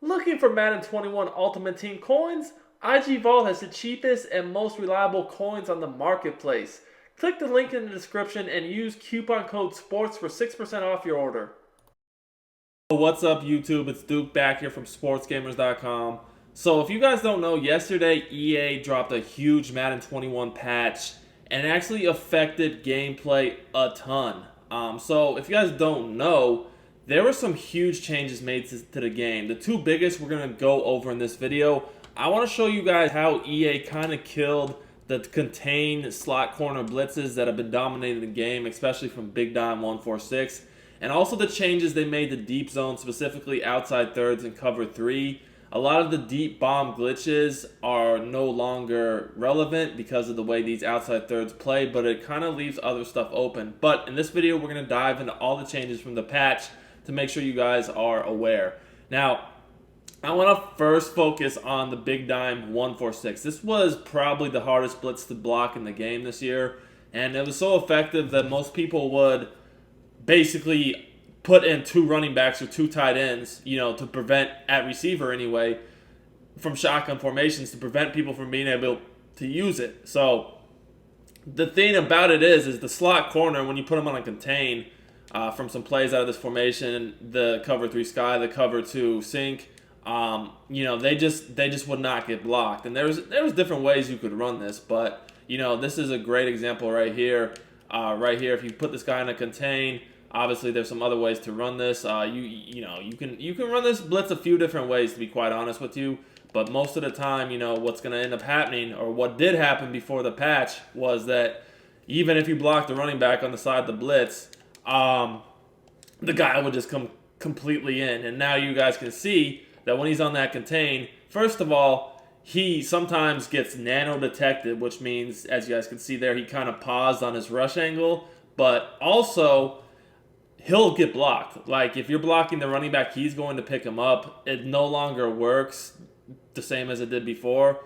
Looking for Madden 21 Ultimate Team coins? IG Vault has the cheapest and most reliable coins on the marketplace. Click the link in the description and use coupon code SPORTS for 6% off your order. What's up, YouTube? It's Duke back here from sportsgamers.com. So if you guys don't know, yesterday EA dropped a huge Madden 21 patch and it actually affected gameplay a ton. So if you guys don't know, there were some huge changes made to the game. The two biggest we're going to go over in this video. I want to show you guys how EA kind of killed the contained slot corner blitzes that have been dominating the game, especially from Big Dime 146. And also the changes they made to deep zone, specifically outside thirds and cover 3. A lot of the deep bomb glitches are no longer relevant because of the way these outside thirds play, but it kind of leaves other stuff open. But in this video, we're going to dive into all the changes from the patch to make sure you guys are aware. Now, I want to first focus on the Big Dime 146. This was probably the hardest blitz to block in the game this year, and it was so effective that most people would basically put in 2 running backs or 2 tight ends, to prevent, at receiver anyway, from shotgun formations, to prevent people from being able to use it. So the thing about it is the slot corner, when you put them on a contain, from some plays out of this formation, the cover 3 sky, the cover 2 sink, they just would not get blocked. And there was different ways you could run this, but this is a great example right here. If you put this guy in a contain, obviously there's some other ways to run this. You can run this blitz a few different ways, to be quite honest with you. But most of the time, what's going to end up happening, or what did happen before the patch, was that even if you block the running back on the side of the blitz, the guy would just come completely in. And now you guys can see that when he's on that contain, first of all, he sometimes gets nano detected, which means, as you guys can see there, he kind of paused on his rush angle, but also he'll get blocked. Like, if you're blocking the running back, he's going to pick him up. It no longer works the same as it did before.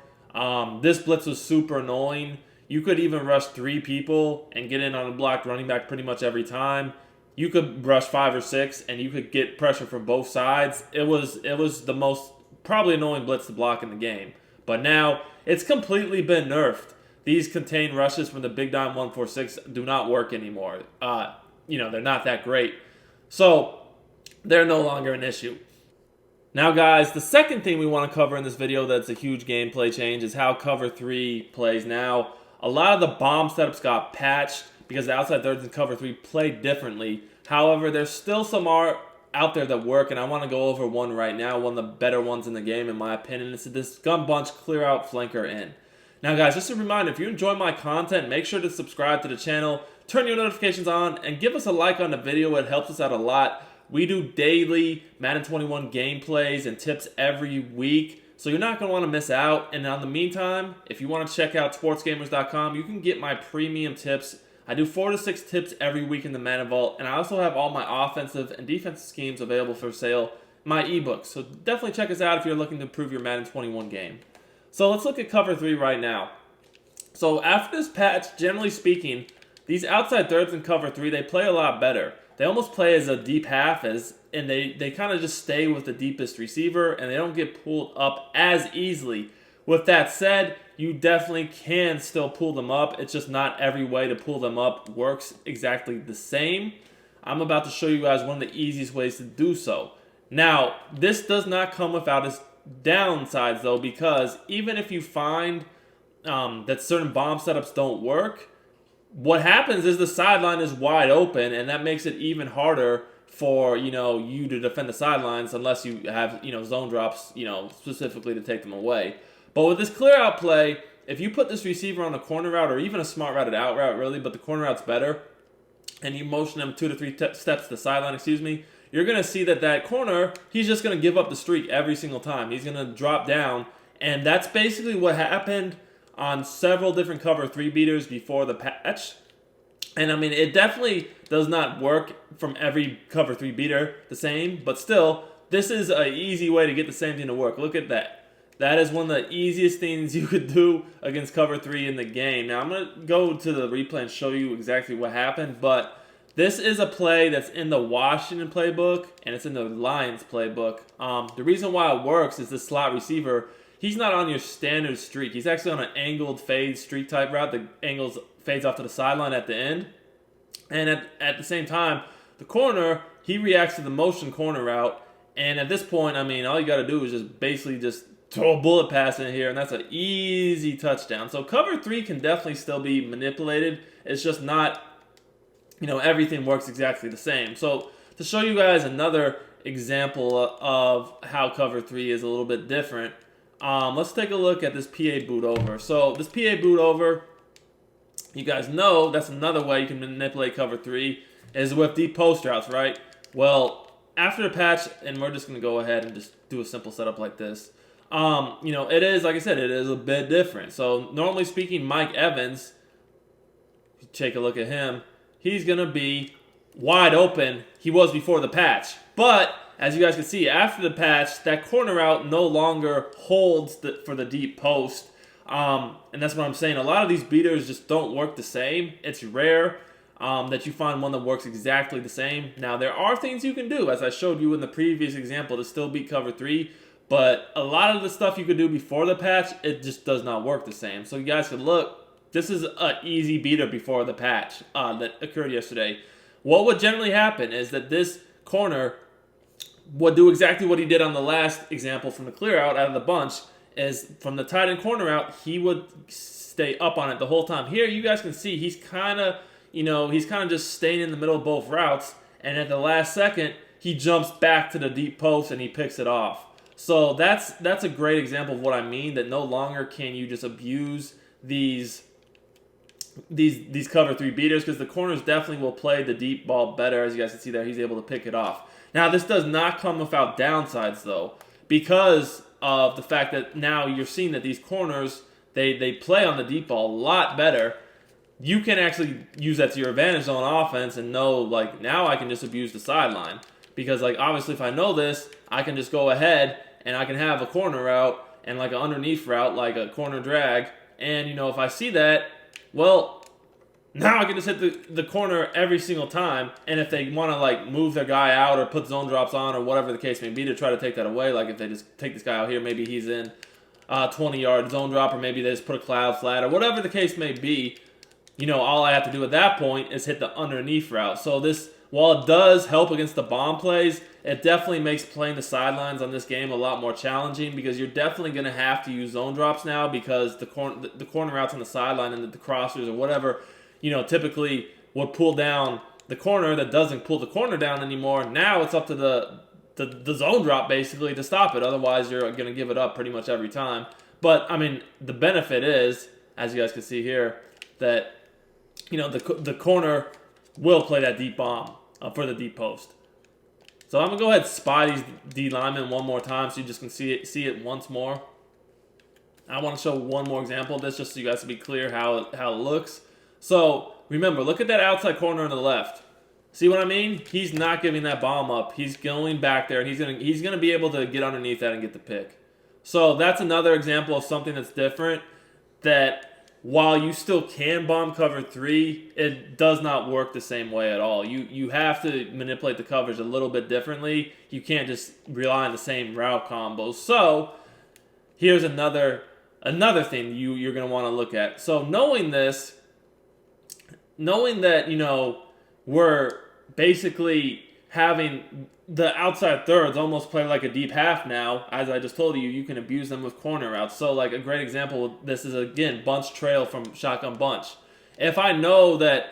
This blitz was super annoying. You could even rush 3 people and get in on a blocked running back pretty much every time. You could rush 5 or 6 and you could get pressure from both sides. It was the most probably annoying blitz to block in the game. But now it's completely been nerfed. These contained rushes from the Big Dime 146 do not work anymore. They're not that great. So they're no longer an issue. Now, guys, the second thing we want to cover in this video that's a huge gameplay change is how cover 3 plays now. A lot of the bomb setups got patched because the outside thirds and cover 3 play differently. However, there's still some art out there that work, and I want to go over one right now, one of the better ones in the game, in my opinion. It's this gun bunch clear out flanker in. Now, guys, just a reminder, if you enjoy my content, make sure to subscribe to the channel, turn your notifications on, and give us a like on the video. It helps us out a lot. We do daily Madden 21 gameplays and tips every week, so you're not going to want to miss out. And in the meantime, if you want to check out sportsgamers.com, you can get my premium tips. I do 4 to 6 tips every week in the Madden Vault, and I also have all my offensive and defensive schemes available for sale in my ebooks. So definitely check us out if you're looking to improve your Madden 21 game. So let's look at cover 3 right now. So after this patch, generally speaking, these outside thirds and cover 3, they play a lot better. They almost play as a deep half, and they kind of just stay with the deepest receiver, and they don't get pulled up as easily. With that said, you definitely can still pull them up. It's just not every way to pull them up works exactly the same. I'm about to show you guys one of the easiest ways to do so. Now, this does not come without its downsides, though, because even if you find that certain bomb setups don't work, what happens is the sideline is wide open, and that makes it even harder for you to defend the sidelines unless you have zone drops specifically to take them away. But with this clear out play, if you put this receiver on a corner route or even a smart routed out route, really, but the corner route's better, and you motion them 2 to 3 steps to the sideline, you're going to see that corner, he's just going to give up the streak every single time. He's going to drop down, and that's basically what happened on several different cover 3 beaters before the patch. And I mean, it definitely does not work from every cover 3 beater the same, but still, this is an easy way to get the same thing to work. Look at that. That is one of the easiest things you could do against cover 3 in the game. Now, I'm going to go to the replay and show you exactly what happened, but this is a play that's in the Washington playbook, and it's in the Lions playbook. The reason why it works is the slot receiver, he's not on your standard streak. He's actually on an angled fade streak type route. The angles fades off to the sideline at the end. And at the same time, the corner, he reacts to the motion corner route. And at this point, I mean, all you got to do is just basically just throw a bullet pass in here, and that's an easy touchdown. So cover 3 can definitely still be manipulated. It's just not, everything works exactly the same. So to show you guys another example of how cover 3 is a little bit different, let's take a look at this PA boot over. So this PA boot over, you guys know that's another way you can manipulate cover 3 is with deep post routes, right? Well, after the patch, and we're just going to go ahead and just do a simple setup like this. It is, like I said, it is a bit different. So normally speaking, Mike Evans, take a look at him, he's going to be wide open. He was before the patch. But as you guys can see, after the patch, that corner route no longer holds for the deep post. And that's what I'm saying. A lot of these beaters just don't work the same. It's rare that you find one that works exactly the same. Now, there are things you can do, as I showed you in the previous example, to still beat cover 3. But a lot of the stuff you could do before the patch, it just does not work the same. So you guys can look. This is an easy beater before the patch that occurred yesterday. What would generally happen is that this corner would do exactly what he did on the last example from the clear out of the bunch. Is from the tight end corner out, he would stay up on it the whole time. Here, you guys can see he's kind of, just staying in the middle of both routes. And at the last second, he jumps back to the deep post and he picks it off. So that's a great example of what I mean. That no longer can you just abuse these cover 3 beaters, because the corners definitely will play the deep ball better. As you guys can see there, he's able to pick it off. Now, this does not come without downsides, though, because of the fact that now you're seeing that these corners, they play on the deep ball a lot better. You can actually use that to your advantage on offense and know, now I can just abuse the sideline. Because, obviously, if I know this, I can just go ahead and I can have a corner route and, an underneath route, like a corner drag. And, if I see that, well, now I can just hit the corner every single time. And if they want to, move their guy out or put zone drops on or whatever the case may be to try to take that away, if they just take this guy out here, maybe he's in 20-yard zone drop, or maybe they just put a cloud flat, or whatever the case may be, all I have to do at that point is hit the underneath route. So this, while it does help against the bomb plays, it definitely makes playing the sidelines on this game a lot more challenging, because you're definitely going to have to use zone drops now, because the corner routes on the sideline and the crossers or whatever, typically would pull down the corner that doesn't pull the corner down anymore. Now it's up to the zone drop basically to stop it. Otherwise, you're going to give it up pretty much every time. But, I mean, the benefit is, as you guys can see here, that, the corner will play that deep bomb for the deep post. So I'm going to go ahead and spy these D linemen one more time so you just can see it once more. I want to show one more example of this just so you guys can be clear how it looks. So remember, look at that outside corner on the left. See what I mean? He's not giving that bomb up. He's going back there, and he's gonna be able to get underneath that and get the pick. So that's another example of something that's different, that while you still can bomb cover 3, it does not work the same way at all. You have to manipulate the coverage a little bit differently. You can't just rely on the same route combos. So here's another thing you're going to want to look at. So knowing this, knowing that, we're basically having the outside thirds almost play like a deep half now. As I just told you, you can abuse them with corner routes. So, a great example of this is, again, bunch trail from shotgun bunch. If I know that,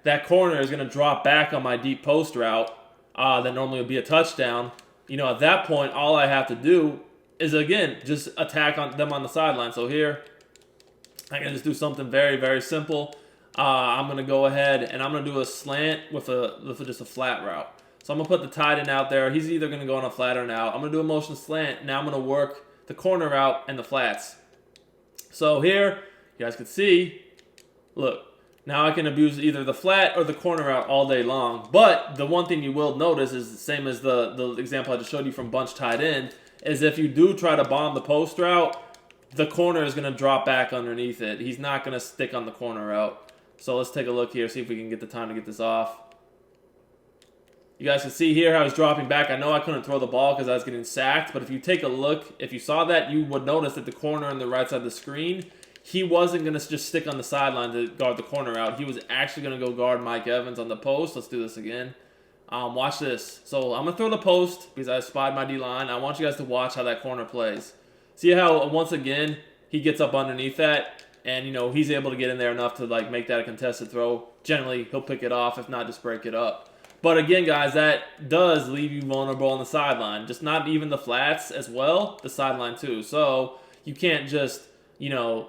that corner is going to drop back on my deep post route, that normally would be a touchdown, at that point, all I have to do is, again, just attack on them on the sideline. So here, I can just do something very, very simple. I'm going to go ahead and I'm going to do a slant with just a flat route. So I'm going to put the tight end out there. He's either going to go on a flat or an out. I'm going to do a motion slant. Now I'm going to work the corner out and the flats. So here, you guys can see, look, now I can abuse either the flat or the corner out all day long. But the one thing you will notice is the same as the example I just showed you from bunch tight end, is if you do try to bomb the post route, the corner is going to drop back underneath it. He's not going to stick on the corner route. So let's take a look here, see if we can get the time to get this off. You guys can see here how he's dropping back. I know I couldn't throw the ball because I was getting sacked, but if you take a look, if you saw that, you would notice that the corner on the right side of the screen, he wasn't going to just stick on the sideline to guard the corner out. He was actually going to go guard Mike Evans on the post. Let's do this again. Watch this. So I'm going to throw the post because I spied my D-line. I want you guys to watch how that corner plays. See how, once again, he gets up underneath that, and, you know, he's able to get in there enough to, like, make that a contested throw. Generally, he'll pick it off. If not, just break it up. But again, guys, that does leave you vulnerable on the sideline. Just not even the flats as well, the sideline too. So you can't just, you know,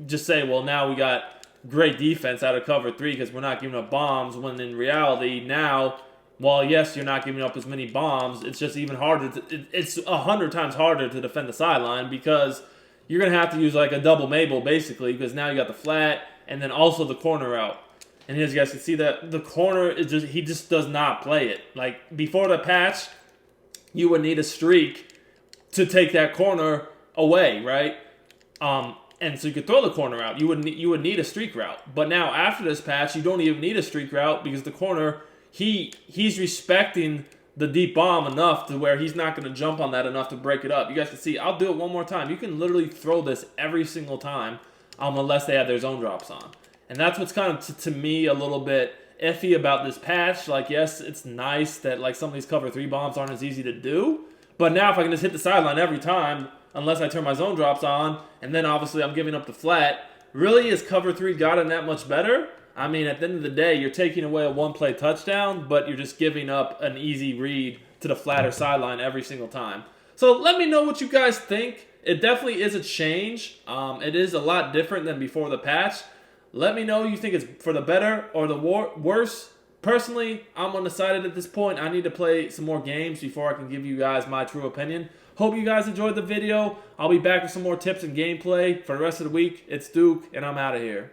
just say, well, now we got great defense out of cover 3 because we're not giving up bombs, when in reality now, while yes, you're not giving up as many bombs, it's just even harder. It's 100 times harder to defend the sideline because you're going to have to use like a double Mabel basically, because now you got the flat and then also the corner out. And as you guys can see, that the corner is just, he just does not play it. Like before the patch, you would need a streak to take that corner away, right? And so you could throw the corner out. You would need a streak route. But now after this patch, you don't even need a streak route because the corner, he's respecting the deep bomb enough to where he's not going to jump on that enough to break it up. You guys can see, I'll do it one more time. You can literally throw this every single time unless they have their zone drops on. And that's what's kind of, to me, a little bit iffy about this patch. Like, yes, it's nice that, like, some of these cover 3 bombs aren't as easy to do. But now if I can just hit the sideline every time, unless I turn my zone drops on, and then obviously I'm giving up the flat, really has cover 3 gotten that much better? I mean, at the end of the day, you're taking away a one-play touchdown, but you're just giving up an easy read to the flat or sideline every single time. So let me know what you guys think. It definitely is a change. It is a lot different than before the patch. Let me know you think it's for the better or the worse. Personally, I'm undecided at this point. I need to play some more games before I can give you guys my true opinion. Hope you guys enjoyed the video. I'll be back with some more tips and gameplay for the rest of the week. It's Duke, and I'm out of here.